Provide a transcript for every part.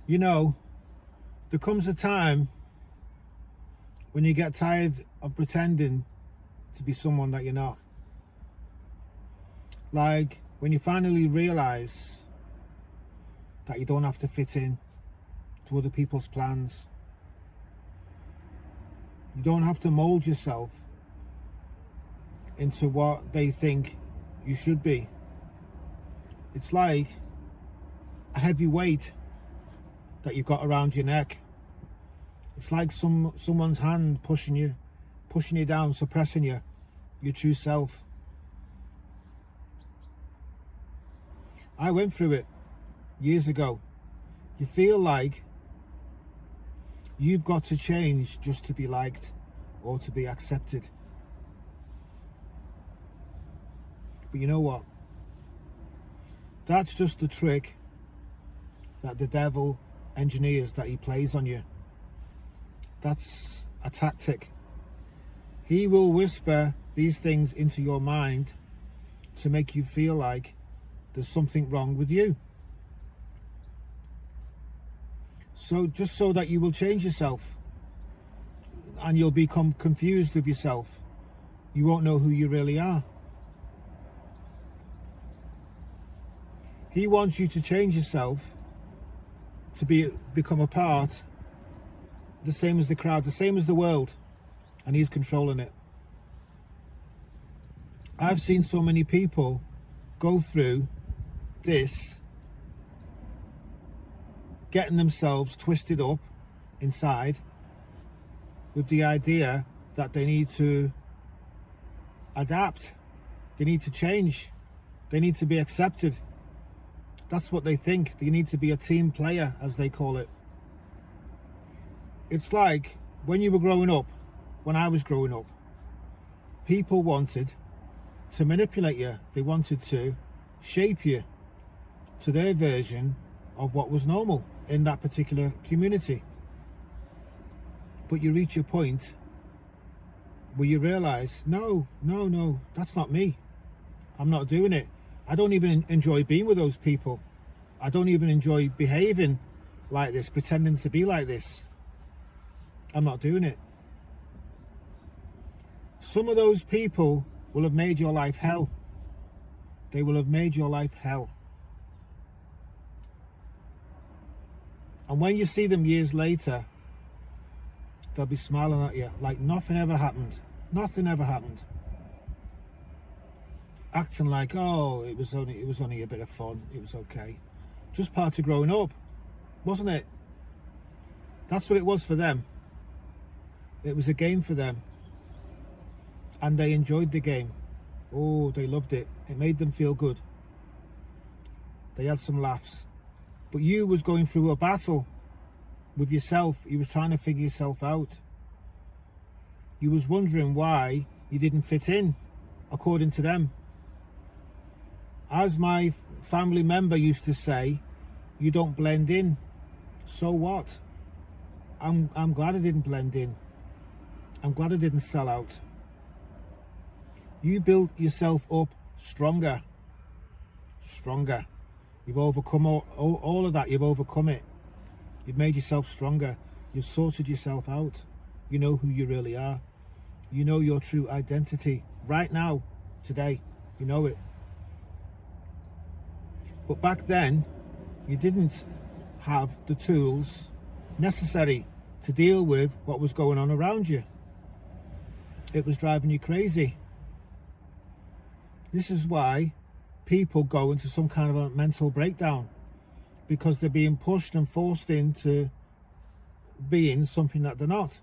You know, there comes a time when you get tired of pretending to be someone that you're not. Like when you finally realize that you don't have to fit in to other people's plans. You don't have to mold yourself into what they think you should be. It's like a heavy weight that you've got around your neck. It's like someone's hand pushing you down, suppressing your true self. I went through it years ago. You feel like you've got to change just to be liked or to be accepted. But you know what? That's just the trick that the devil engineers that he plays on you. That's a tactic. He will whisper these things into your mind to make you feel like there's something wrong with you. So just so that you will change yourself and you'll become confused with yourself. You won't know who you really are. He wants you to change yourself to become a part, the same as the crowd, the same as the world, and he's controlling it. I've seen so many people go through this, getting themselves twisted up inside with the idea that they need to adapt, they need to change, they need to be accepted. That's what they think. They need to be a team player, as they call it. It's like when you were growing up, when I was growing up, people wanted to manipulate you. They wanted to shape you to their version of what was normal in that particular community. But you reach a point where you realize, no, that's not me. I'm not doing it. I don't even enjoy being with those people. I don't even enjoy behaving like this, pretending to be like this. I'm not doing it. Some of those people will have made your life hell. They will have made your life hell. And when you see them years later, they'll be smiling at you like nothing ever happened. Nothing ever happened. Acting like, oh, it was only a bit of fun. It was okay. Just part of growing up, wasn't it? That's what it was for them. It was a game for them. And they enjoyed the game. Oh, they loved it. It made them feel good. They had some laughs. But you was going through a battle with yourself. You was trying to figure yourself out. You was wondering why you didn't fit in, according to them. As my family member used to say, you don't blend in. So what? I'm glad I didn't blend in. I'm glad I didn't sell out. You built yourself up stronger. Stronger. You've overcome all of that. You've overcome it. You've made yourself stronger. You've sorted yourself out. You know who you really are. You know your true identity. Right now, today, you know it. But back then, you didn't have the tools necessary to deal with what was going on around you. It was driving you crazy. This is why people go into some kind of a mental breakdown, because they're being pushed and forced into being something that they're not.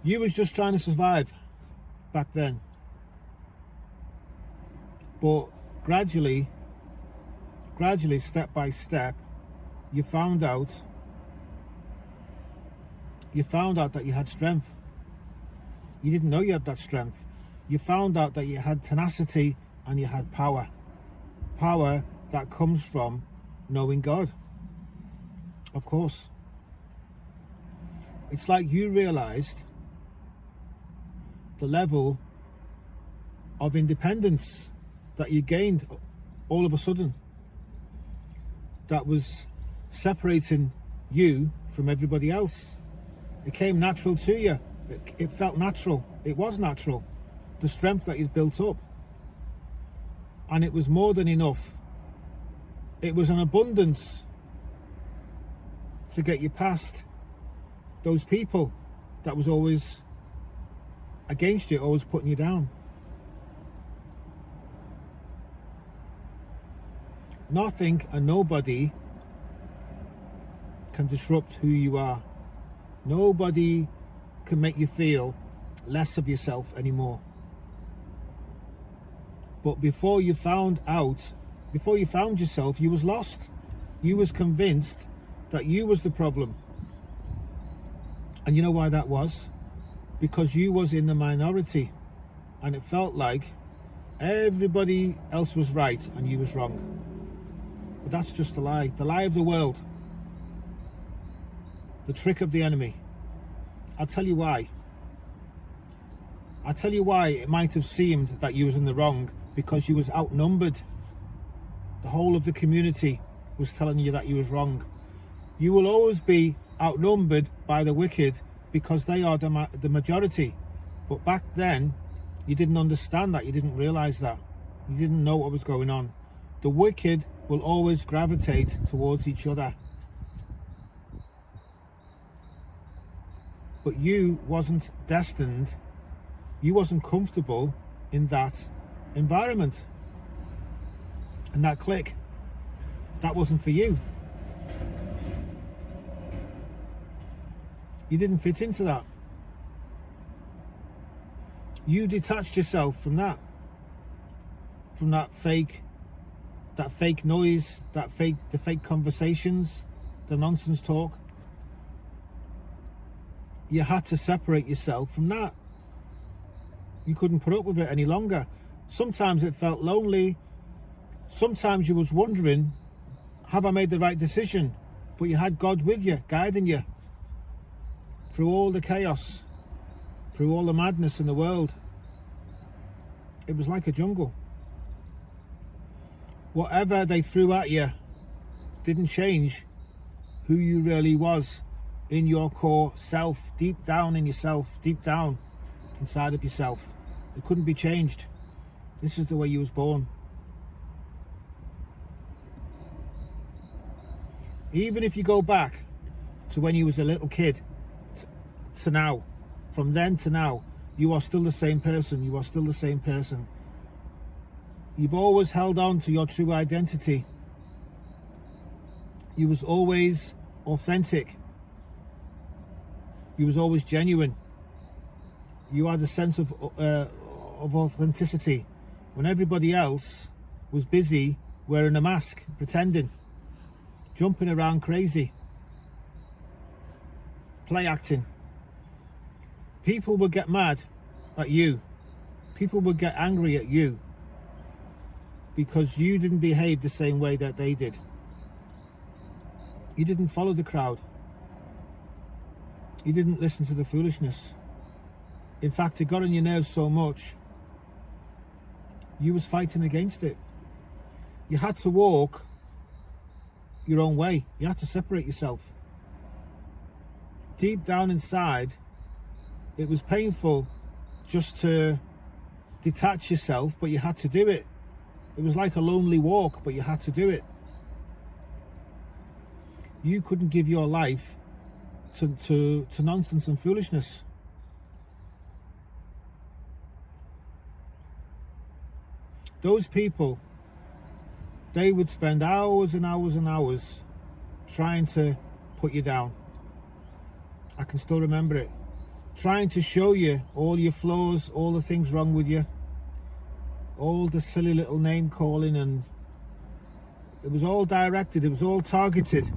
You was just trying to survive back then. But gradually, step by step, you found out that you had strength. You didn't know you had that strength. You found out that you had tenacity and you had power. Power that comes from knowing God. Of course. It's like you realized the level of independence that you gained all of a sudden that was separating you from everybody else. It came natural to you. It felt natural. It was natural. The strength that you'd built up. And it was more than enough. It was an abundance to get you past those people that was always against you, always putting you down. Nothing and nobody can disrupt who you are. Nobody can make you feel less of yourself anymore. But before you found yourself, you was lost. You was convinced that you was the problem. And you know why that was? Because you was in the minority, and it felt like everybody else was right and you was wrong. But that's just a lie. The lie of the world. The trick of the enemy. I'll tell you why. I'll tell you why it might have seemed that you was in the wrong, because you was outnumbered. The whole of the community was telling you that you was wrong. You will always be outnumbered by the wicked because they are the majority. But back then, you didn't understand that. You didn't realize that. You didn't know what was going on. The wicked will always gravitate towards each other. But you wasn't destined, you wasn't comfortable in that environment. And that clique, that wasn't for you. You didn't fit into that. You detached yourself from that fake noise, the fake conversations, the nonsense talk. You had to separate yourself from that. You couldn't put up with it any longer. Sometimes it felt lonely. Sometimes you was wondering, have I made the right decision? But you had God with you, guiding you through all the chaos, through all the madness in the world. It was like a jungle. Whatever they threw at you didn't change who you really was in your core self, deep down in yourself, deep down inside of yourself. It couldn't be changed. This is the way you was born. Even if you go back to when you was a little kid to now, from then to now, you are still the same person. You are still the same person. You've always held on to your true identity. You was always authentic. You was always genuine. You had a sense of authenticity when everybody else was busy wearing a mask, pretending, jumping around crazy, play acting. People would get mad at you. People would get angry at you because you didn't behave the same way that they did. You didn't follow the crowd. You didn't listen to the foolishness. In fact, it got on your nerves so much, you was fighting against it. You had to walk your own way. You had to separate yourself. Deep down inside, it was painful just to detach yourself, but you had to do it. It was like a lonely walk, but you had to do it. You couldn't give your life to nonsense and foolishness. Those people, they would spend hours and hours and hours trying to put you down. I can still remember it. Trying to show you all your flaws, all the things wrong with you, all the silly little name calling, and it was all directed, it was all targeted.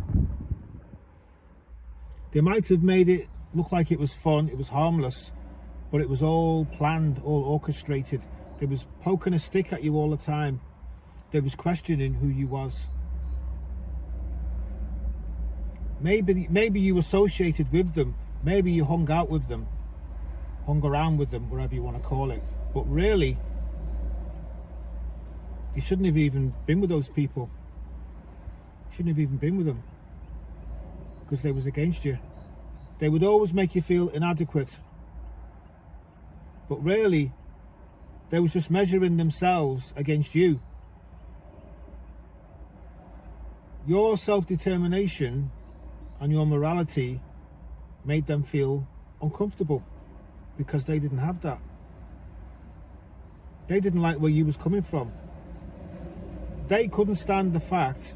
They might have made it look like it was fun, it was harmless, but it was all planned, all orchestrated. They was poking a stick at you all the time. They was questioning who you was. Maybe you associated with them. Maybe you hung out with them, hung around with them, whatever you want to call it. But really, You shouldn't have even been with those people. Shouldn't have even been with them, because they was against you. They would always make you feel inadequate. But really, they was just measuring themselves against you. Your self-determination and your morality made them feel uncomfortable, because they didn't have that. They didn't like where you was coming from. They couldn't stand the fact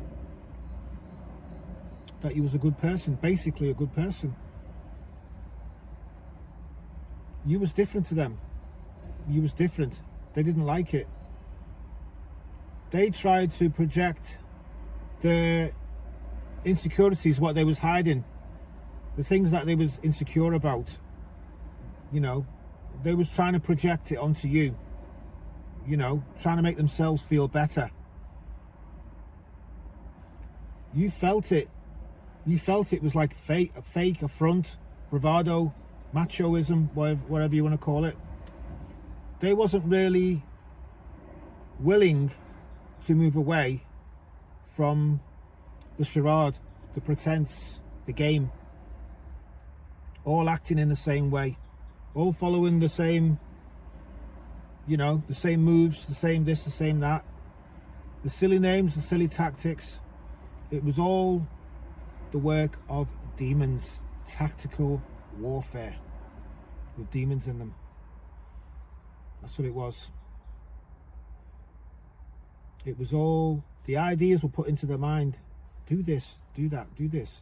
that you was a good person, basically a good person. You was different to them. You was different. They didn't like it. They tried to project the insecurities, what they was hiding, the things that they was insecure about. You know, they was trying to project it onto you. You know, trying to make themselves feel better. You felt it. You felt it was like a fake affront, bravado, machoism, whatever you want to call it. They wasn't really willing to move away from the charade, the pretense, the game. All acting in the same way, all following the same, you know, the same moves, the same this, the same that, the silly names, the silly tactics. It was all the work of demons, tactical warfare with demons in them. That's what it was. It was all, the ideas were put into their mind. Do this, do that, do this,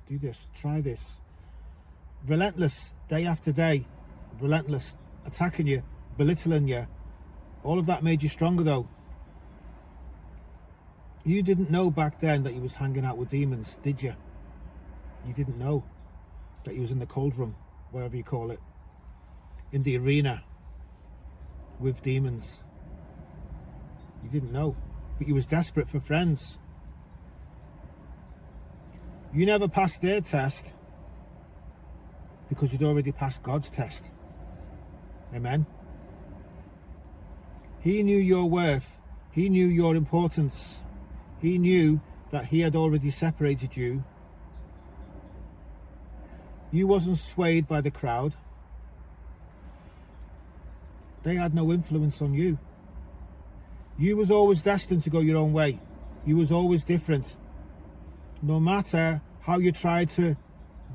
try this. Relentless, day after day, relentless, attacking you, belittling you. All of that made you stronger though. You didn't know back then that you was hanging out with demons, did you? You didn't know that you was in the cauldron, whatever you call it, in the arena with demons. You didn't know, but you was desperate for friends. You never passed their test because you'd already passed God's test. Amen. He knew your worth. He knew your importance. He knew that he had already separated you. You wasn't swayed by the crowd. They had no influence on you. You was always destined to go your own way. You was always different. No matter how you tried to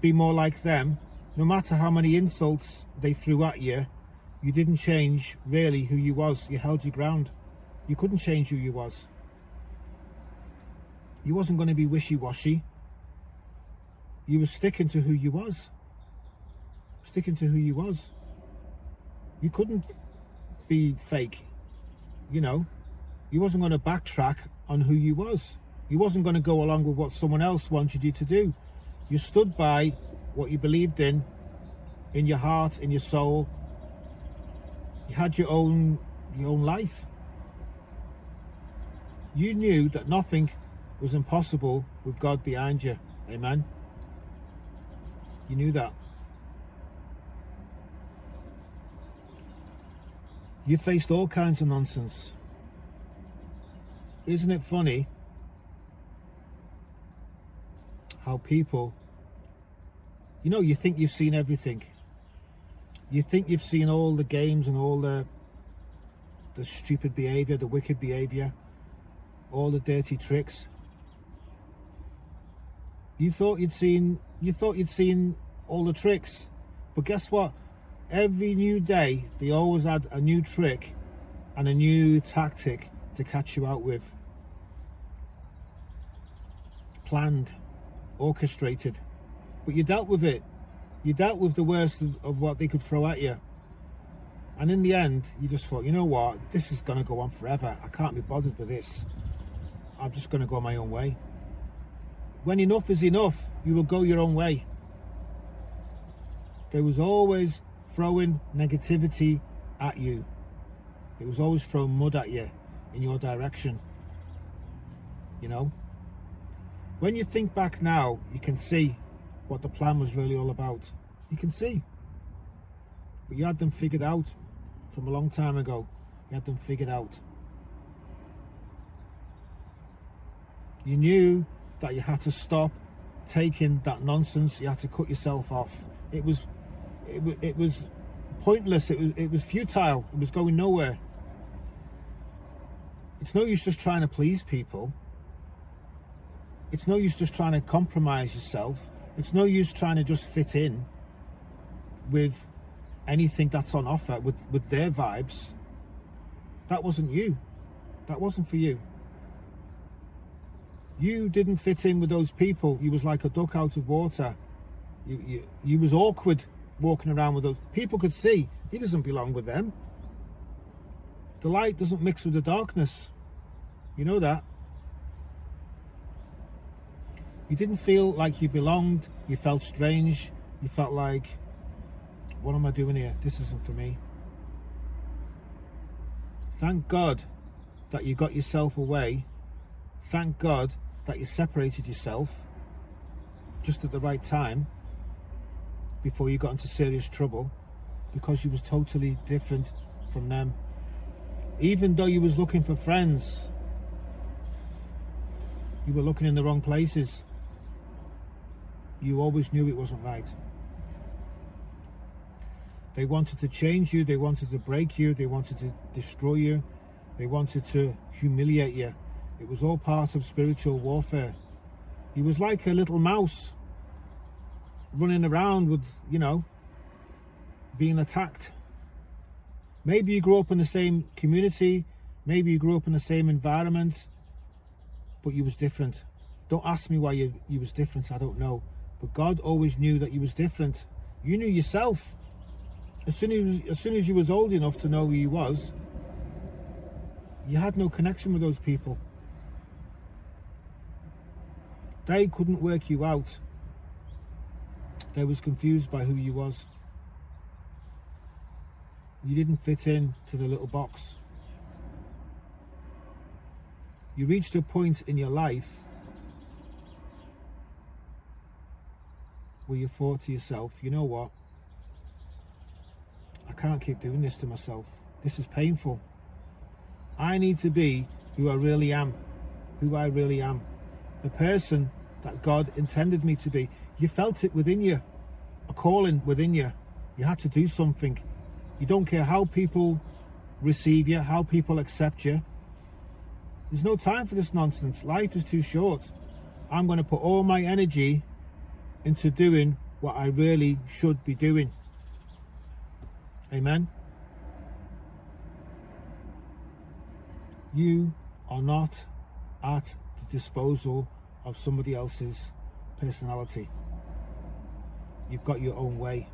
be more like them, no matter how many insults they threw at you, you didn't change really who you was. You held your ground. You couldn't change who you was. You wasn't going to be wishy-washy. You were sticking to who you was. Sticking to who you was. You couldn't be fake. You know, you wasn't going to backtrack on who you was. You wasn't going to go along with what someone else wanted you to do. You stood by what you believed in your heart, in your soul. You had your own life. You knew that nothing was impossible with God behind you. Amen. You knew that. You faced all kinds of nonsense. Isn't it funny how people, you know, you think you've seen everything. You think you've seen all the games and all the stupid behavior, the wicked behavior, all the dirty tricks. You thought you'd seen all the tricks, but guess what? Every new day, they always had a new trick and a new tactic to catch you out with. Planned, orchestrated, but you dealt with it. You dealt with the worst of what they could throw at you. And in the end, you just thought, you know what? This is going to go on forever. I can't be bothered with this. I'm just going to go my own way. When enough is enough, you will go your own way. There was always throwing negativity at you. It was always throwing mud at you in your direction. You know? When you think back now, you can see what the plan was really all about. You can see. But you had them figured out from a long time ago. You had them figured out. You knew that you had to stop taking that nonsense. You had to cut yourself off. It was pointless. It was futile. It was going nowhere. It's no use just trying to please people. It's no use just trying to compromise yourself. It's no use trying to just fit in with anything that's on offer, with their vibes. That wasn't you. That wasn't for you. You didn't fit in with those people. You was like a duck out of water. You was awkward walking around with those. People could see he doesn't belong with them. The light doesn't mix with the darkness. You know that. You didn't feel like you belonged. You felt strange. You felt like, what am I doing here? This isn't for me. Thank God that you got yourself away. Thank God that you separated yourself just at the right time before you got into serious trouble, because you was totally different from them. Even though you was looking for friends, you were looking in the wrong places. You always knew it wasn't right. They wanted to change you, they wanted to break you, they wanted to destroy you, they wanted to humiliate you. It was all part of spiritual warfare. He was like a little mouse running around with, being attacked. Maybe you grew up in the same community, maybe you grew up in the same environment, but you was different. Don't ask me why you was different, I don't know. But God always knew that you was different. You knew yourself. As soon as you was old enough to know who you was, you had no connection with those people. They couldn't work you out. They was confused by who you was. You didn't fit in to the little box. You reached a point in your life where you thought to yourself, you know what? I can't keep doing this to myself. This is painful. I need to be who I really am. Who I really am. The person that God intended me to be. You felt it within you. A calling within you. You had to do something. You don't care how people receive you, how people accept you. There's no time for this nonsense. Life is too short. I'm going to put all my energy into doing what I really should be doing. Amen. You are not at the disposal of somebody else's personality. You've got your own way.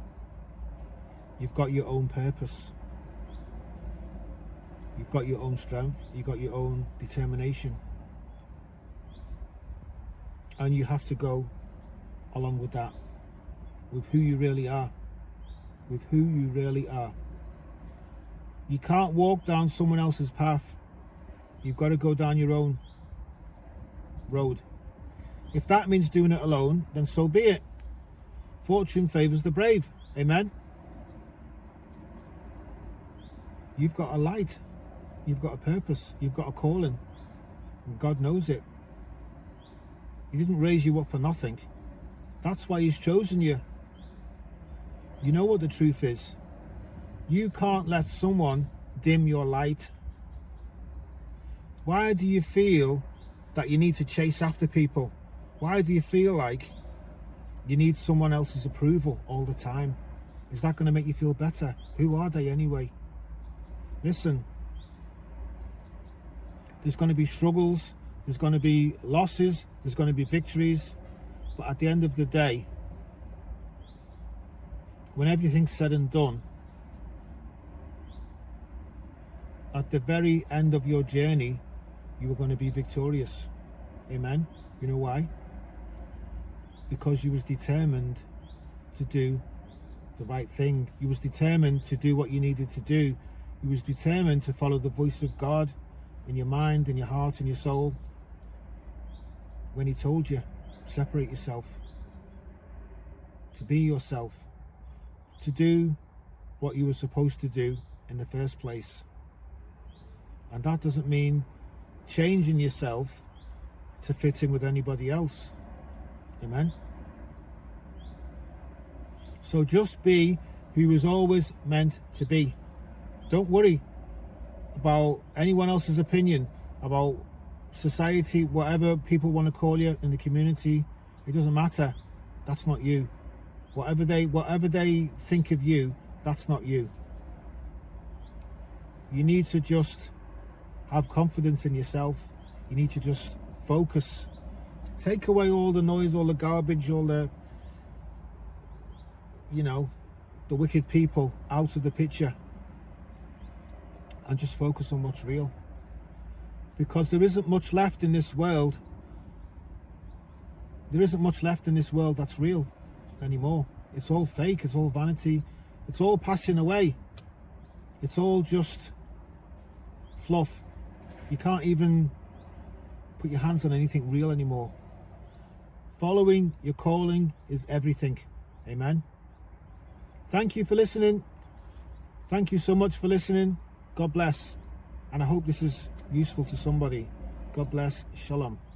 You've got your own purpose. You've got your own strength. You've got your own determination. And you have to go along with that, with who you really are. With who you really are. You can't walk down someone else's path. You've got to go down your own road. If that means doing it alone, then so be it. Fortune favors the brave. Amen. You've got a light. You've got a purpose. You've got a calling. And God knows it. He didn't raise you up for nothing. That's why He's chosen you. You know what the truth is. You can't let someone dim your light. Why do you feel that you need to chase after people? Why do you feel like you need someone else's approval all the time? Is that going to make you feel better? Who are they anyway? Listen, there's going to be struggles, there's going to be losses, there's going to be victories, but at the end of the day, when everything's said and done, at the very end of your journey, you are going to be victorious. Amen. You know why? Because you was determined to do the right thing. You was determined to do what you needed to do. You was determined to follow the voice of God in your mind, in your heart, in your soul. When He told you, separate yourself, to be yourself, to do what you were supposed to do in the first place. And that doesn't mean changing yourself to fit in with anybody else. Amen. So just be who you was always meant to be. Don't worry about anyone else's opinion, about society, whatever people want to call you in the community. It doesn't matter. That's not you. Whatever they think of you, that's not you. You need to just have confidence in yourself. You need to just focus. Take away all the noise, all the garbage, all the, the wicked people out of the picture, and just focus on what's real. Because there isn't much left in this world. There isn't much left in this world that's real anymore. It's all fake, it's all vanity, it's all passing away. It's all just fluff. You can't even put your hands on anything real anymore. Following your calling is everything. Amen. Thank you for listening. Thank you so much for listening. God bless. And I hope this is useful to somebody. God bless. Shalom.